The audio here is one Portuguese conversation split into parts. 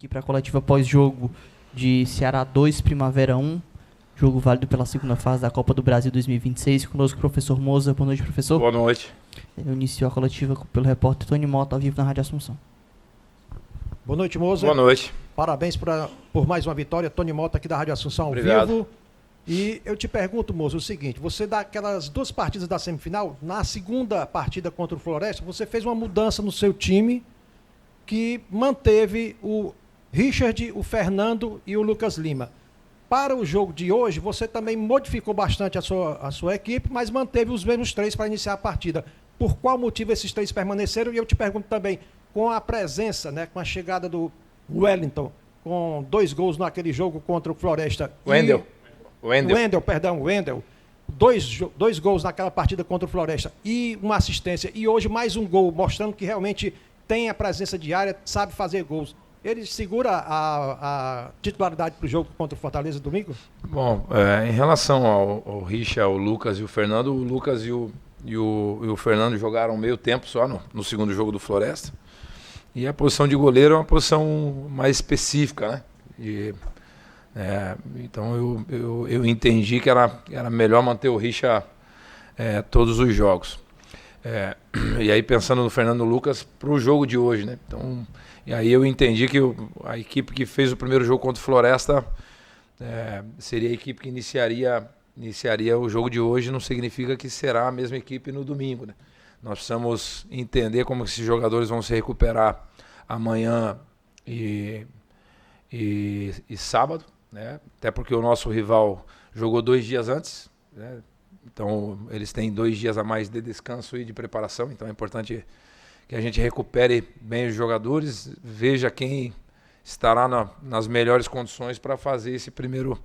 aqui para a coletiva pós-jogo de Ceará 2, Primavera 1, jogo válido pela segunda fase da Copa do Brasil 2026. Conosco o professor Moza. Boa noite, professor. Boa noite. Ele iniciou a coletiva pelo repórter Tony Mota, ao vivo na Rádio Assunção. Boa noite, Moza. Boa noite. Parabéns por mais uma vitória. Tony Mota aqui da Rádio Assunção ao Obrigado. vivo. E eu te pergunto, Moza, o seguinte, você dá aquelas 2 partidas da semifinal, na segunda partida contra o Floresta, você fez uma mudança no seu time que manteve o Richard, o Fernando e o Lucas Lima. Para o jogo de hoje, você também modificou bastante a sua equipe, mas manteve os mesmos 3 para iniciar a partida. Por qual motivo esses 3 permaneceram? E eu te pergunto também, com a presença, né, com a chegada do Wellington, com 2 gols naquele jogo contra o Floresta. Wendel. 2 gols naquela partida contra o Floresta e uma assistência. E hoje mais um gol, mostrando que realmente tem a presença de área, sabe fazer gols. Ele segura a titularidade para o jogo contra o Fortaleza domingo? Bom, em relação ao Richard, ao Lucas e o Fernando, o Lucas e o Fernando jogaram meio tempo só no segundo jogo do Floresta. E a posição de goleiro é uma posição mais específica, né? Então eu entendi que era melhor manter o Richard todos os jogos. E aí pensando no Fernando Lucas para o jogo de hoje, né? Então, e aí eu entendi que a equipe que fez o primeiro jogo contra o Floresta seria a equipe que iniciaria o jogo de hoje. Não significa que será a mesma equipe no domingo, né? Nós precisamos entender como esses jogadores vão se recuperar amanhã e sábado, né? Até porque o nosso rival jogou 2 dias antes, né? Então eles têm 2 dias a mais de descanso e de preparação. Então é importante que a gente recupere bem os jogadores, veja quem estará nas melhores condições para fazer esse primeiro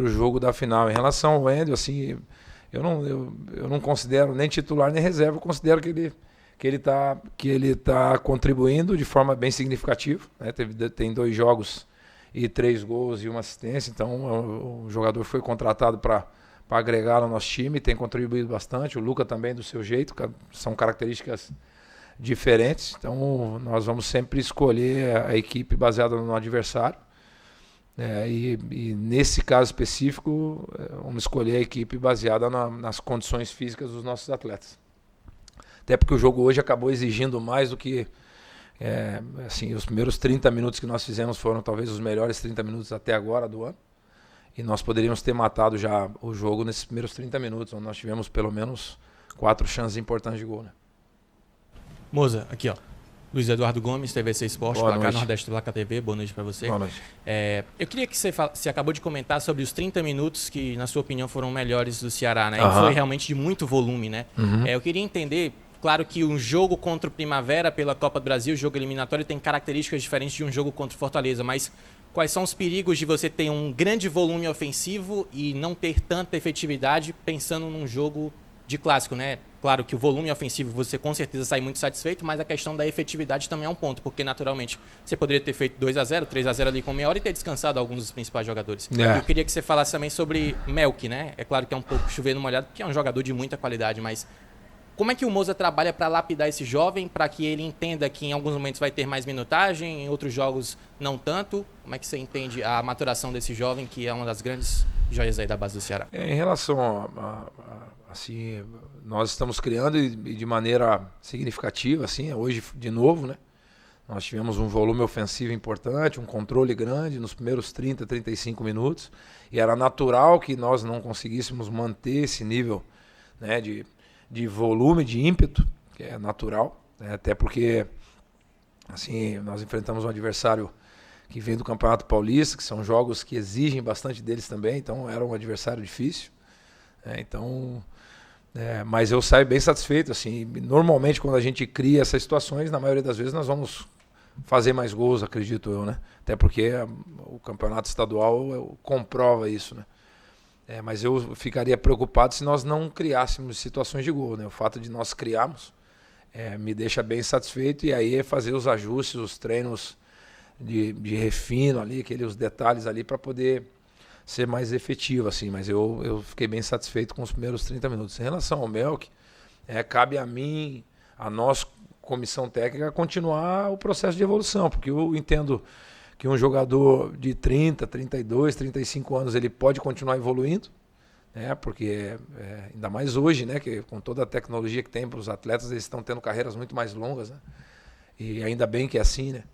jogo da final. Em relação ao Wendel, assim, eu não considero nem titular nem reserva, eu considero que ele tá contribuindo de forma bem significativa, né? Tem 2 jogos e 3 gols e uma assistência, então o jogador foi contratado para agregar no nosso time, tem contribuído bastante. O Luca também do seu jeito, são características diferentes, então nós vamos sempre escolher a equipe baseada no adversário, e nesse caso específico vamos escolher a equipe baseada nas condições físicas dos nossos atletas. Até porque o jogo hoje acabou exigindo mais do que assim, os primeiros 30 minutos que nós fizemos foram talvez os melhores 30 minutos até agora do ano. E nós poderíamos ter matado já o jogo nesses primeiros 30 minutos, onde nós tivemos pelo menos 4 chances importantes de gol, né? Moza, aqui ó. Luiz Eduardo Gomes, TVC Esporte, Placar Nordeste do Placar TV. Boa noite para você. Boa noite. Eu queria que você acabou de comentar sobre os 30 minutos que, na sua opinião, foram melhores do Ceará, né? E foi realmente de muito volume, né? Eu queria entender, claro que um jogo contra o Primavera pela Copa do Brasil, jogo eliminatório, tem características diferentes de um jogo contra o Fortaleza, mas quais são os perigos de você ter um grande volume ofensivo e não ter tanta efetividade pensando num jogo de clássico, né? Claro que o volume ofensivo você com certeza sai muito satisfeito, mas a questão da efetividade também é um ponto, porque naturalmente você poderia ter feito 2-0, 3-0 ali com meia hora e ter descansado alguns dos principais jogadores. Eu queria que você falasse também sobre Melk, né? É claro que é um pouco chover no molhado, porque é um jogador de muita qualidade, mas como é que o Moza trabalha para lapidar esse jovem, para que ele entenda que em alguns momentos vai ter mais minutagem, em outros jogos não tanto? Como é que você entende a maturação desse jovem, que é uma das grandes joias aí da base do Ceará? Em relação assim, nós estamos criando e de maneira significativa, assim, hoje de novo, né? Nós tivemos um volume ofensivo importante, um controle grande nos primeiros 30, 35 minutos, e era natural que nós não conseguíssemos manter esse nível, né, de volume, de ímpeto, que é natural, né? Até porque assim, nós enfrentamos um adversário que vem do Campeonato Paulista, que são jogos que exigem bastante deles também, então era um adversário difícil, mas eu saio bem satisfeito, assim. Normalmente quando a gente cria essas situações, na maioria das vezes nós vamos fazer mais gols, acredito eu, né? Até porque o campeonato estadual comprova isso, né? Mas eu ficaria preocupado se nós não criássemos situações de gol, né? O fato de nós criarmos me deixa bem satisfeito, e aí é fazer os ajustes, os treinos de refino ali, os detalhes ali para poder ser mais efetivo, assim. Mas eu fiquei bem satisfeito com os primeiros 30 minutos. Em relação ao Melk, cabe a mim, a nós comissão técnica continuar o processo de evolução, porque eu entendo que um jogador de 30, 32, 35 anos ele pode continuar evoluindo, né? Porque ainda mais hoje, né, que com toda a tecnologia que tem para os atletas, eles estão tendo carreiras muito mais longas, né? E ainda bem que é assim, né?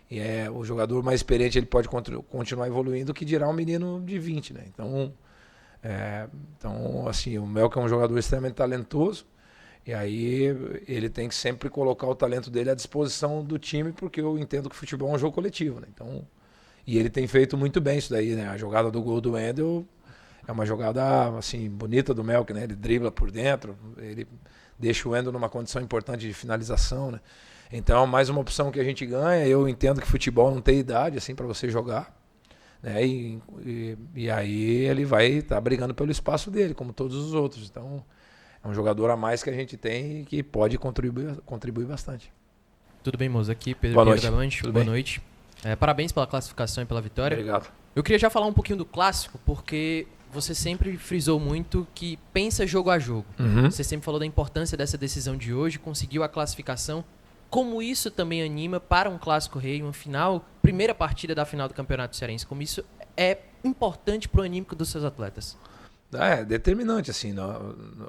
E o jogador mais experiente ele pode continuar evoluindo, que dirá um menino de 20, né? Então, assim, o Melk é um jogador extremamente talentoso, e aí ele tem que sempre colocar o talento dele à disposição do time, porque eu entendo que o futebol é um jogo coletivo, né? Então, e ele tem feito muito bem isso daí, né? A jogada do gol do Wendel é uma jogada assim bonita do Melk, né? Ele dribla por dentro, ele deixa o Wendel numa condição importante de finalização, né? Então, mais uma opção que a gente ganha. Eu entendo que futebol não tem idade assim para você jogar, né? E aí ele vai estar brigando pelo espaço dele, como todos os outros. Então, é um jogador a mais que a gente tem e que pode contribuir bastante. Tudo bem, moça? Aqui, Pedro Boa noite. Davante. Tudo Boa bem? noite. Parabéns pela classificação e pela vitória. Obrigado. Eu queria já falar um pouquinho do clássico, porque você sempre frisou muito que pensa jogo a jogo. Uhum. Você sempre falou da importância dessa decisão de hoje, conseguiu a classificação. Como isso também anima para um clássico rei, uma final, primeira partida da final do Campeonato Cearense? Como isso é importante para o anímico dos seus atletas? É determinante, assim,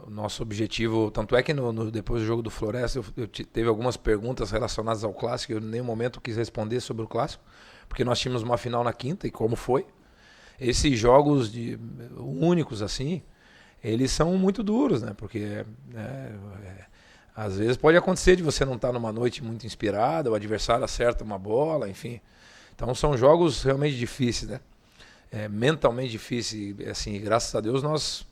nosso objetivo, tanto é que depois do jogo do Floresta, eu teve algumas perguntas relacionadas ao clássico, eu em nenhum momento quis responder sobre o clássico, porque nós tínhamos uma final na quinta, e como foi? Esses jogos únicos, assim, eles são muito duros, né? Porque às vezes pode acontecer de você não estar numa noite muito inspirada, o adversário acerta uma bola, enfim. Então são jogos realmente difíceis, né? Mentalmente difícil, assim, graças a Deus nós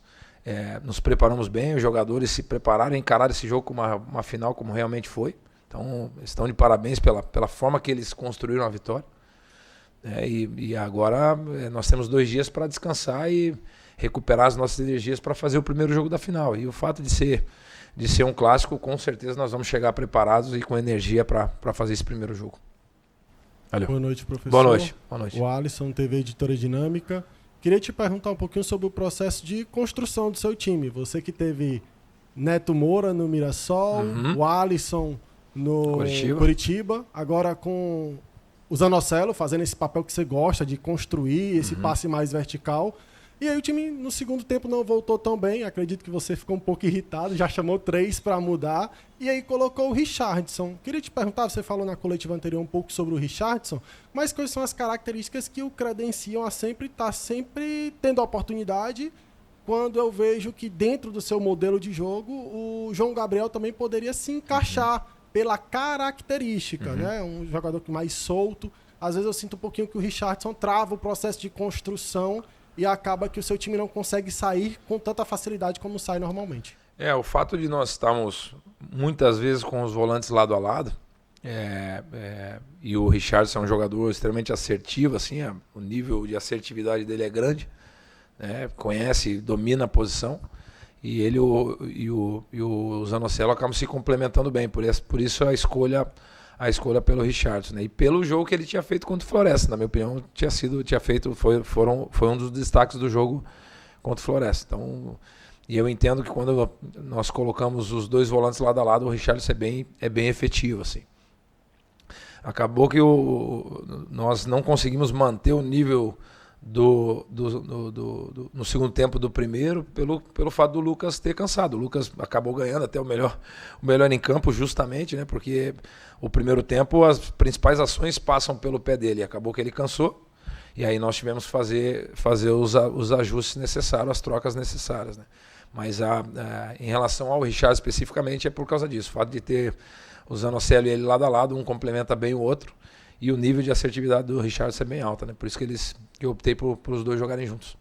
nos preparamos bem, os jogadores se prepararam, encararam esse jogo como uma final como realmente foi. Então estão de parabéns pela forma que eles construíram a vitória. E agora nós temos 2 dias para descansar e recuperar as nossas energias para fazer o primeiro jogo da final. E o fato de ser um clássico, com certeza nós vamos chegar preparados e com energia para fazer esse primeiro jogo. Valeu. Boa noite, professor. Boa noite. Boa noite. O Alisson, TV Editora Dinâmica. Queria te perguntar um pouquinho sobre o processo de construção do seu time. Você que teve Neto Moura no Mirassol, o Alisson no Curitiba, agora com o Zanocelo fazendo esse papel que você gosta de construir, esse passe mais vertical. E aí o time no segundo tempo não voltou tão bem, acredito que você ficou um pouco irritado, já chamou 3 para mudar, e aí colocou o Richardson. Queria te perguntar, você falou na coletiva anterior um pouco sobre o Richardson, mas quais são as características que o credenciam a sempre estar sempre tendo a oportunidade, quando eu vejo que dentro do seu modelo de jogo, o João Gabriel também poderia se encaixar pela característica, né? Um jogador que mais solto. Às vezes eu sinto um pouquinho que o Richardson trava o processo de construção e acaba que o seu time não consegue sair com tanta facilidade como sai normalmente. O fato de nós estarmos muitas vezes com os volantes lado a lado, e o Richardson é um jogador extremamente assertivo, assim, o nível de assertividade dele é grande, né? Conhece, domina a posição, e ele e o Zanocelo acabam se complementando bem, por isso a escolha pelo Richardson, né? E pelo jogo que ele tinha feito contra o Floresta, na minha opinião, foi um dos destaques do jogo contra o Floresta. Então, e eu entendo que quando nós colocamos os 2 volantes lado a lado, o Richardson é bem efetivo, assim. Acabou que nós não conseguimos manter o nível no segundo tempo do primeiro, pelo fato do Lucas ter cansado. O Lucas acabou ganhando até o melhor em campo, justamente, né? Porque o primeiro tempo as principais ações passam pelo pé dele. Acabou que ele cansou, e aí nós tivemos que fazer os ajustes necessários, as trocas necessárias, né? Mas em relação ao Richard especificamente, é por causa disso. O fato de ter o Zanocelo e ele lado a lado, um complementa bem o outro. E o nível de assertividade do Richard é bem alta, né? Por isso que eu optei por os 2 jogarem juntos.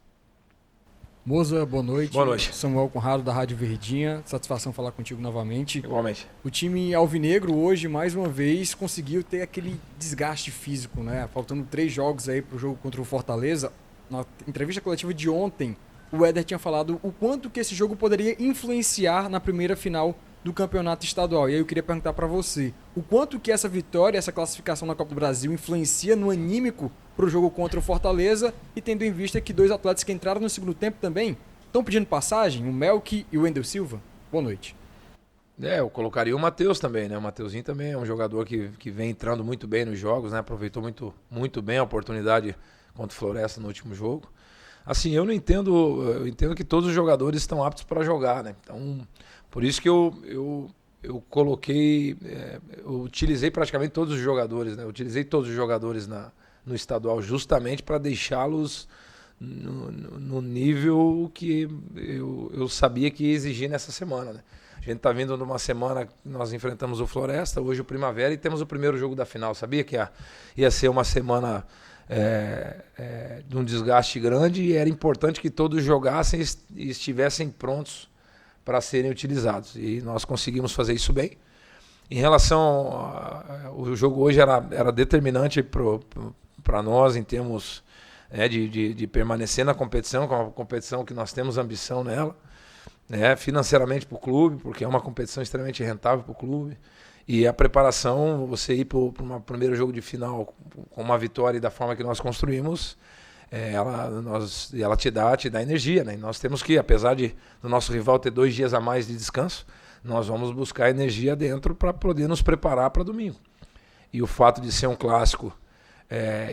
Moza, boa noite. Boa noite. Samuel Conrado, da Rádio Verdinha. Satisfação falar contigo novamente. Igualmente. O time alvinegro hoje, mais uma vez, conseguiu ter aquele desgaste físico, né? Faltando 3 jogos aí pro jogo contra o Fortaleza. Na entrevista coletiva de ontem, o Éder tinha falado o quanto que esse jogo poderia influenciar na primeira final do campeonato estadual. E aí eu queria perguntar para você, o quanto que essa vitória, essa classificação na Copa do Brasil influencia no anímico para o jogo contra o Fortaleza, e tendo em vista que 2 atletas que entraram no segundo tempo também estão pedindo passagem, o Melk e o Wendel Silva? Boa noite. Eu colocaria o Matheus também, né? O Matheusinho também é um jogador que vem entrando muito bem nos jogos, né? Aproveitou muito bem a oportunidade contra o Floresta no último jogo. Assim, eu entendo que todos os jogadores estão aptos para jogar, né? Então, por isso que eu coloquei, eu utilizei praticamente todos os jogadores, né? Eu utilizei todos os jogadores no estadual justamente para deixá-los no nível que eu sabia que ia exigir nessa semana, né? A gente está vindo numa semana que nós enfrentamos o Floresta, hoje o Primavera, e temos o primeiro jogo da final. Sabia que ia ser uma semana de um desgaste grande e era importante que todos jogassem e estivessem prontos para serem utilizados. E nós conseguimos fazer isso bem. Em relação o jogo hoje era determinante para nós em termos de permanecer na competição, com uma competição que nós temos ambição nela. Financeiramente para o clube, porque é uma competição extremamente rentável para o clube. E a preparação, você ir para o primeiro jogo de final com uma vitória da forma que nós construímos, ela te dá energia, né? E nós temos que, apesar do nosso rival ter 2 dias a mais de descanso, nós vamos buscar energia dentro para poder nos preparar para domingo. E o fato de ser um clássico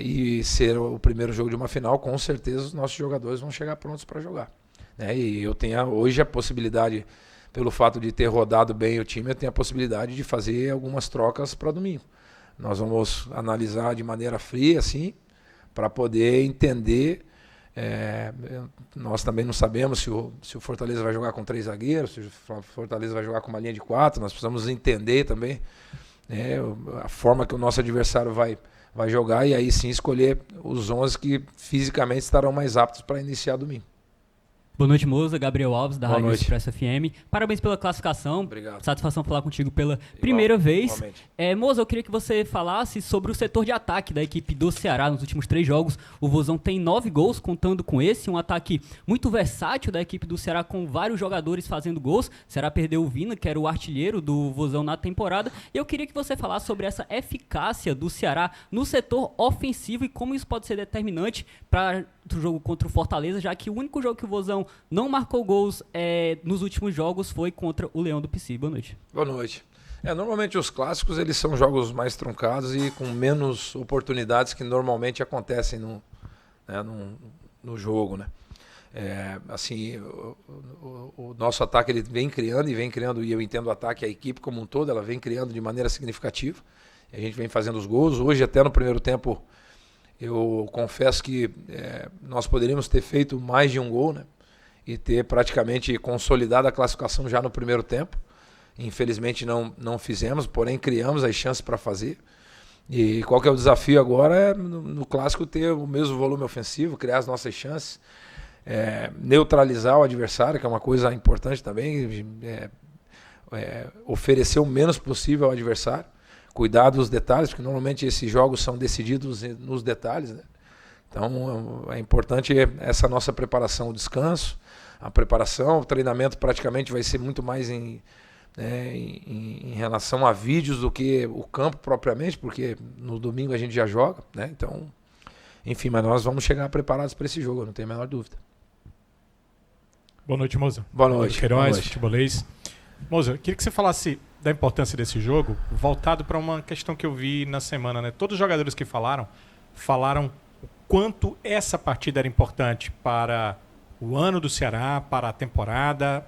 e ser o primeiro jogo de uma final, com certeza os nossos jogadores vão chegar prontos para jogar. E eu tenho hoje a possibilidade, pelo fato de ter rodado bem o time, eu tenho a possibilidade de fazer algumas trocas para domingo. Nós vamos analisar de maneira fria, assim, para poder entender. Nós também não sabemos se o Fortaleza vai jogar com 3 zagueiros, se o Fortaleza vai jogar com uma linha de 4. Nós precisamos entender também a forma que o nosso adversário vai jogar e aí sim escolher os 11 que fisicamente estarão mais aptos para iniciar domingo. Boa noite, Moza. Gabriel Alves, da Rádio Expresso FM. Parabéns pela classificação. Obrigado. Satisfação falar contigo pela primeira vez. Moza, eu queria que você falasse sobre o setor de ataque da equipe do Ceará nos últimos 3 jogos. O Vozão tem 9 gols, contando com esse. Um ataque muito versátil da equipe do Ceará, com vários jogadores fazendo gols. O Ceará perdeu o Vina, que era o artilheiro do Vozão na temporada. E eu queria que você falasse sobre essa eficácia do Ceará no setor ofensivo e como isso pode ser determinante para o jogo contra o Fortaleza, já que o único jogo que o Vozão não marcou gols nos últimos jogos foi contra o Leão do Pici. Boa noite. Boa noite. Normalmente os clássicos eles são jogos mais truncados e com menos oportunidades que normalmente acontecem no jogo, né? O nosso ataque ele vem criando, e eu entendo o ataque, a equipe como um todo, ela vem criando de maneira significativa. A gente vem fazendo os gols. Hoje, até no primeiro tempo, eu confesso que nós poderíamos ter feito mais de um gol, né? E ter praticamente consolidado a classificação já no primeiro tempo. Infelizmente não fizemos, porém criamos as chances para fazer. E qual que é o desafio agora? No clássico ter o mesmo volume ofensivo, criar as nossas chances, neutralizar o adversário, que é uma coisa importante também, oferecer o menos possível ao adversário, cuidar dos detalhes, porque normalmente esses jogos são decididos nos detalhes, né? Então é importante essa nossa preparação, o descanso, a preparação, o treinamento praticamente vai ser muito mais em relação a vídeos do que o campo propriamente, porque no domingo a gente já joga, né? Então, enfim, mas nós vamos chegar preparados para esse jogo, eu não tenho a menor dúvida. Boa noite, Moza. Boa noite. Queiroz, futebolês. Moza, eu queria que você falasse da importância desse jogo, voltado para uma questão que eu vi na semana, né? Todos os jogadores que falaram o quanto essa partida era importante para o ano do Ceará, para a temporada,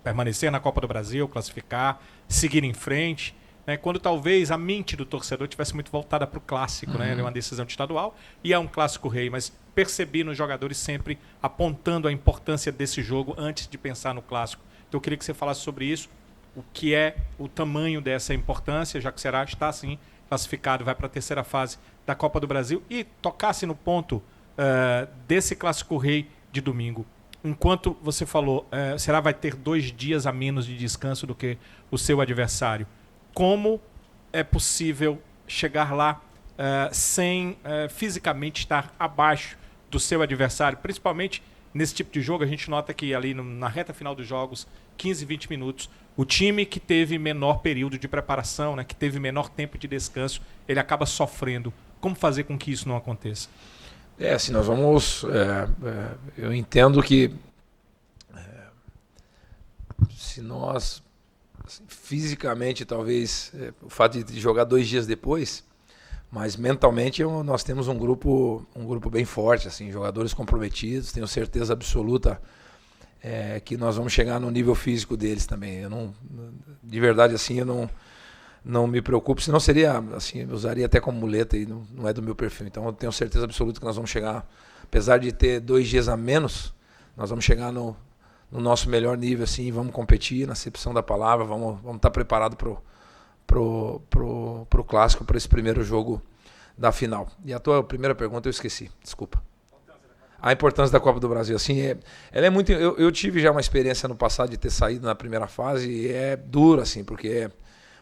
permanecer na Copa do Brasil, classificar, seguir em frente, né? Quando talvez a mente do torcedor tivesse muito voltada para o clássico, né? Era uma decisão de estadual e é um clássico rei, mas percebi nos jogadores sempre apontando a importância desse jogo antes de pensar no clássico. Então eu queria que você falasse sobre isso, o que é o tamanho dessa importância, já que o Ceará está sim classificado, vai para a terceira fase da Copa do Brasil, e tocasse no ponto desse clássico rei de domingo. Enquanto você falou, o Ceará vai ter 2 dias a menos de descanso do que o seu adversário. Como é possível chegar lá sem fisicamente estar abaixo do seu adversário? Principalmente nesse tipo de jogo, a gente nota que ali na reta final dos jogos, 15, 20 minutos, o time que teve menor período de preparação, né, que teve menor tempo de descanso, ele acaba sofrendo. Como fazer com que isso não aconteça? Assim, nós vamos... eu entendo que se nós assim, fisicamente, talvez, o fato de jogar 2 dias depois, mas mentalmente nós temos um grupo bem forte, assim, jogadores comprometidos, tenho certeza absoluta que nós vamos chegar no nível físico deles também. De verdade, assim, eu não me preocupo, senão seria, assim, eu usaria até como muleta e não é do meu perfil. Então eu tenho certeza absoluta que nós vamos chegar, apesar de ter 2 dias a menos, nós vamos chegar no nosso melhor nível, assim, vamos competir na acepção da palavra, vamos estar preparados pro clássico, para esse primeiro jogo da final. E a tua primeira pergunta eu esqueci, desculpa. A importância da Copa do Brasil, assim, ela é muito. Eu tive já uma experiência no passado de ter saído na primeira fase e é duro, assim, porque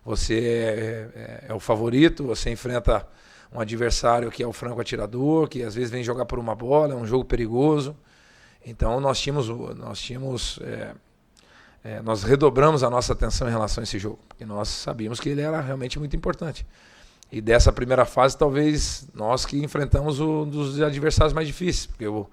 você é o favorito, você enfrenta um adversário que é o franco atirador, que às vezes vem jogar por uma bola, é um jogo perigoso. Então nós redobramos a nossa atenção em relação a esse jogo, porque nós sabíamos que ele era realmente muito importante. E dessa primeira fase, talvez nós que enfrentamos um dos adversários mais difíceis, porque o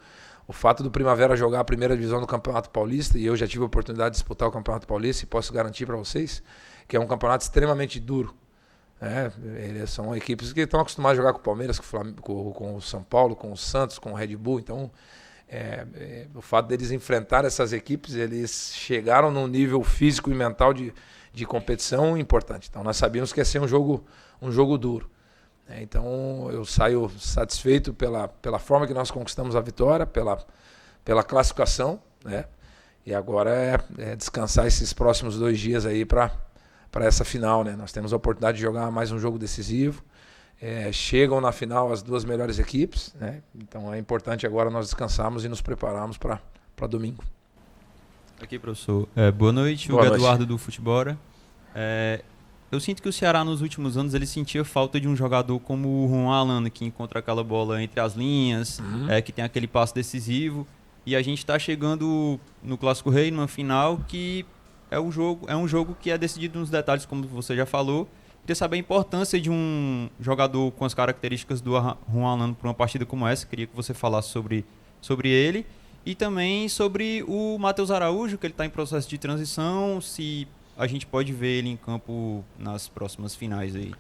fato do Primavera jogar a primeira divisão do Campeonato Paulista, e eu já tive a oportunidade de disputar o Campeonato Paulista, e posso garantir para vocês que é um campeonato extremamente duro. Eles são equipes que estão acostumadas a jogar com o Palmeiras, com o São Paulo, com o Santos, com o Red Bull. Então, o fato deles enfrentar essas equipes, eles chegaram num nível físico e mental de competição importante. Então, nós sabíamos que ia ser um jogo duro. Então, eu saio satisfeito pela forma que nós conquistamos a vitória, pela classificação, né? E agora é descansar esses próximos 2 dias aí para essa final, né? Nós temos a oportunidade de jogar mais um jogo decisivo. Chegam na final as 2 melhores equipes, né? Então é importante agora nós descansarmos e nos prepararmos para domingo. Aqui, professor. Boa noite, Hugo Eduardo do Futebora. Eu sinto que o Ceará nos últimos anos ele sentia falta de um jogador como o Juan Alano, que encontra aquela bola entre as linhas, que tem aquele passe decisivo. E a gente está chegando no Clássico Rei, numa final que é um jogo que é decidido nos detalhes, como você já falou. Queria saber a importância de um jogador com as características do Juan Alano para uma partida como essa. Queria que você falasse sobre ele. E também sobre o Matheus Araújo, que ele está em processo de transição, se a gente pode ver ele em campo nas próximas finais aí.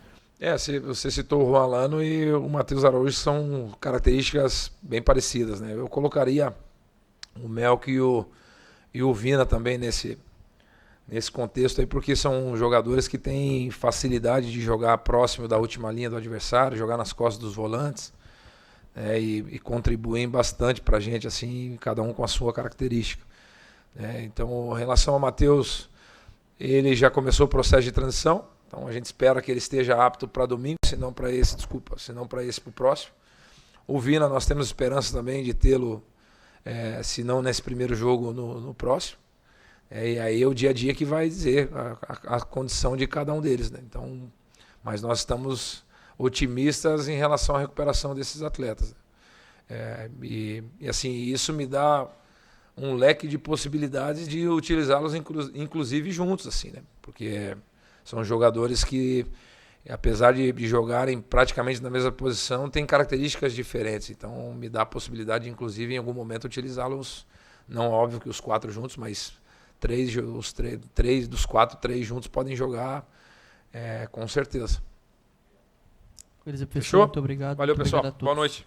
Você citou o Juan Alano e o Matheus Araújo, são características bem parecidas, né? Eu colocaria o Melk e o Vina também nesse contexto aí, porque são jogadores que têm facilidade de jogar próximo da última linha do adversário, jogar nas costas dos volantes, e contribuem bastante para a gente, assim, cada um com a sua característica. Então, em relação ao Matheus, ele já começou o processo de transição, então a gente espera que ele esteja apto para domingo, se não para esse para o próximo. O Vina, nós temos esperança também de tê-lo, se não nesse primeiro jogo, no próximo. E aí é o dia a dia que vai dizer a condição de cada um deles, né? Então, mas nós estamos otimistas em relação à recuperação desses atletas. E assim, isso me dá um leque de possibilidades de utilizá-los inclusive juntos, assim, né? Porque são jogadores que, apesar de jogarem praticamente na mesma posição, têm características diferentes. Então me dá a possibilidade de, inclusive, em algum momento utilizá-los, não óbvio que os 4 juntos, mas 3 dos 4, 3 juntos podem jogar, com certeza. Beleza, pessoal. Fechou? Muito obrigado. Valeu, muito pessoal. obrigado a todos. Boa noite.